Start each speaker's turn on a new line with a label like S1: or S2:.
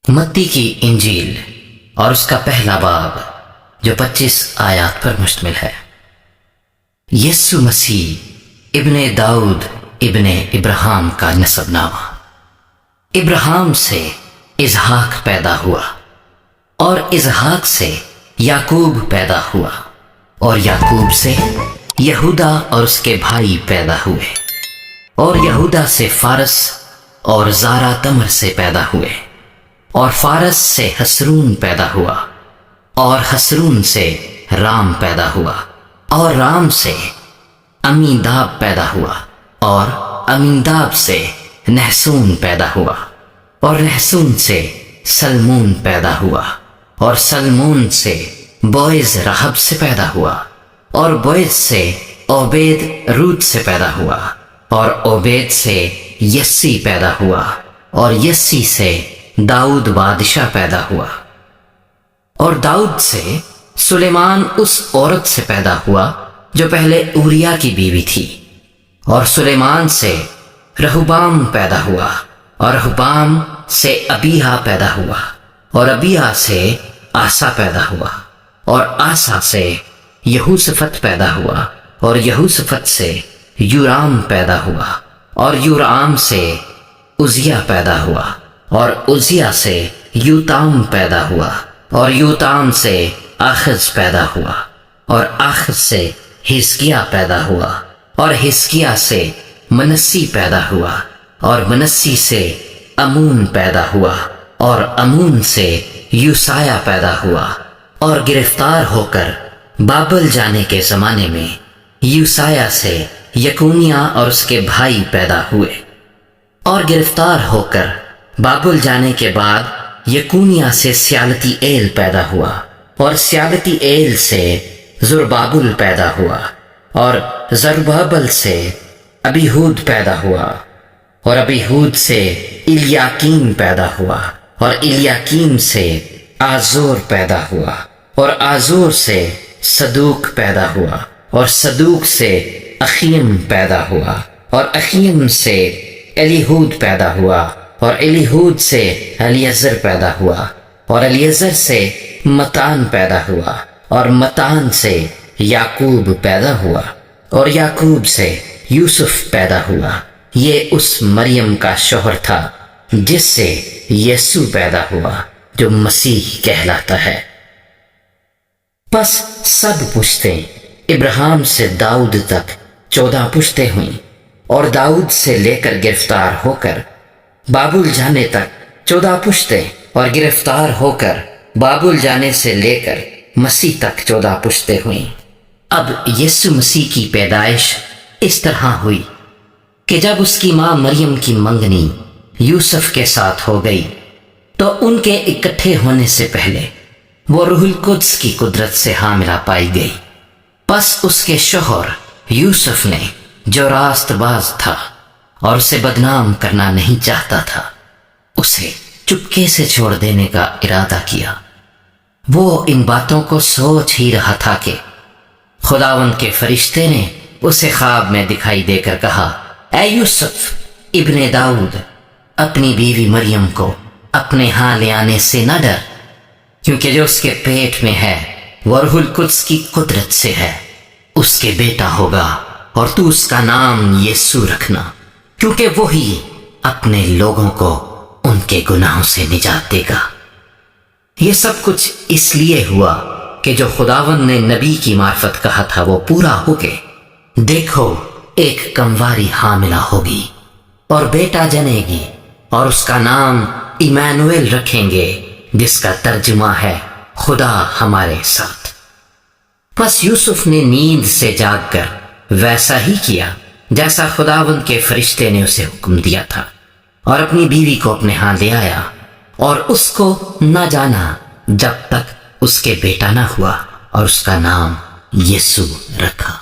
S1: متی کی انجیل اور اس کا پہلا باب جو 25 آیات پر مشتمل ہے۔ یسوع مسیح ابن داؤد ابن ابراہیم کا نسب نامہ۔ ابراہیم سے اسحاق پیدا ہوا اور اسحاق سے یعقوب پیدا ہوا اور یعقوب سے یہودا اور اس کے بھائی پیدا ہوئے اور یہودا سے فارس اور زارا تمر سے پیدا ہوئے اور فارس سے حسرون پیدا ہوا اور حسرون سے رام پیدا ہوا اور رام سے امیناداب پیدا ہوا اور امیناداب سے نحسون پیدا ہوا اور نحسون سے سلمون پیدا ہوا اور سلمون سے بوئز رحب سے پیدا ہوا اور بوئز سے عبید روت سے پیدا ہوا اور عبید سے یسی پیدا ہوا اور یسی سے داؤد بادشاہ پیدا ہوا اور داؤد سے سلیمان اس عورت سے پیدا ہوا جو پہلے اوریا کی بیوی تھی اور سلیمان سے رہبام پیدا ہوا اور رہبام سے ابیہا پیدا ہوا اور ابیہا سے آسا پیدا ہوا اور آسا سے یہوشفت پیدا ہوا اور یہوشفت سے یورام پیدا ہوا اور یورام سے عزیہ پیدا ہوا اور عزیہ سے یوتام پیدا ہوا اور یوتام سے آخز پیدا ہوا اور آخز سے حزقیہ پیدا ہوا اور حزقیہ سے منسی پیدا ہوا اور منسی سے امون پیدا ہوا اور امون سے یوسایہ پیدا ہوا اور گرفتار ہو کر بابل جانے کے زمانے میں یوسایہ سے یکونیہ اور اس کے بھائی پیدا ہوئے اور گرفتار ہو کر بابل جانے کے بعد یکونیہ سے سیالتی ایل پیدا ہوا اور سیالتی ایل سے زربابل پیدا ہوا اور زربابل سے ابیہود پیدا ہوا اور ابیہود سے الیاکیم پیدا ہوا اور الیاکیم سے آزور پیدا ہوا اور آزور سے صدوق پیدا ہوا اور صدوق سے اخیم پیدا ہوا اور اخیم سے الیہود پیدا ہوا اور الیہود سے الیعزر پیدا ہوا اور الیعزر سے متان پیدا ہوا اور متان سے یعقوب پیدا ہوا اور یعقوب سے یوسف پیدا ہوا۔ یہ اس مریم کا شوہر تھا جس سے یسوع پیدا ہوا جو مسیح کہلاتا ہے۔ پس سب پشتیں ابراہیم سے داؤد تک 14 پشتیں ہوئیں اور داؤد سے لے کر گرفتار ہو کر بابل جانے تک 14 پشتیں اور گرفتار ہو کر بابل جانے سے لے کر مسیح تک 14 پشتیں ہوئیں۔ اب یسوع مسیح کی پیدائش اس طرح ہوئی کہ جب اس کی ماں مریم کی منگنی یوسف کے ساتھ ہو گئی تو ان کے اکٹھے ہونے سے پہلے وہ روح القدس کی قدرت سے حاملہ پائی گئی۔ پس اس کے شوہر یوسف نے جو راست باز تھا اور اسے بدنام کرنا نہیں چاہتا تھا اسے چپکے سے چھوڑ دینے کا ارادہ کیا۔ وہ ان باتوں کو سوچ ہی رہا تھا کہ خداوند کے فرشتے نے اسے خواب میں دکھائی دے کر کہا، اے یوسف ابن داؤد، اپنی بیوی مریم کو اپنے ہاں لے آنے سے نہ ڈر، کیونکہ جو اس کے پیٹ میں ہے وہ روح القدس کی قدرت سے ہے۔ اس کے بیٹا ہوگا اور تو اس کا نام یسوع رکھنا، کیونکہ وہی اپنے لوگوں کو ان کے گناہوں سے نجات دے گا۔ یہ سب کچھ اس لیے ہوا کہ جو خداوند نے نبی کی معرفت کہا تھا وہ پورا ہو کے دیکھو ایک کنواری حاملہ ہوگی اور بیٹا جنے گی اور اس کا نام ایمانویل رکھیں گے، جس کا ترجمہ ہے خدا ہمارے ساتھ۔ پس یوسف نے نیند سے جاگ کر ویسا ہی کیا جیسا خداوند کے فرشتے نے اسے حکم دیا تھا اور اپنی بیوی کو اپنے ہاں لے آیا اور اس کو نہ جانا جب تک اس کے بیٹا نہ ہوا اور اس کا نام یسوع رکھا۔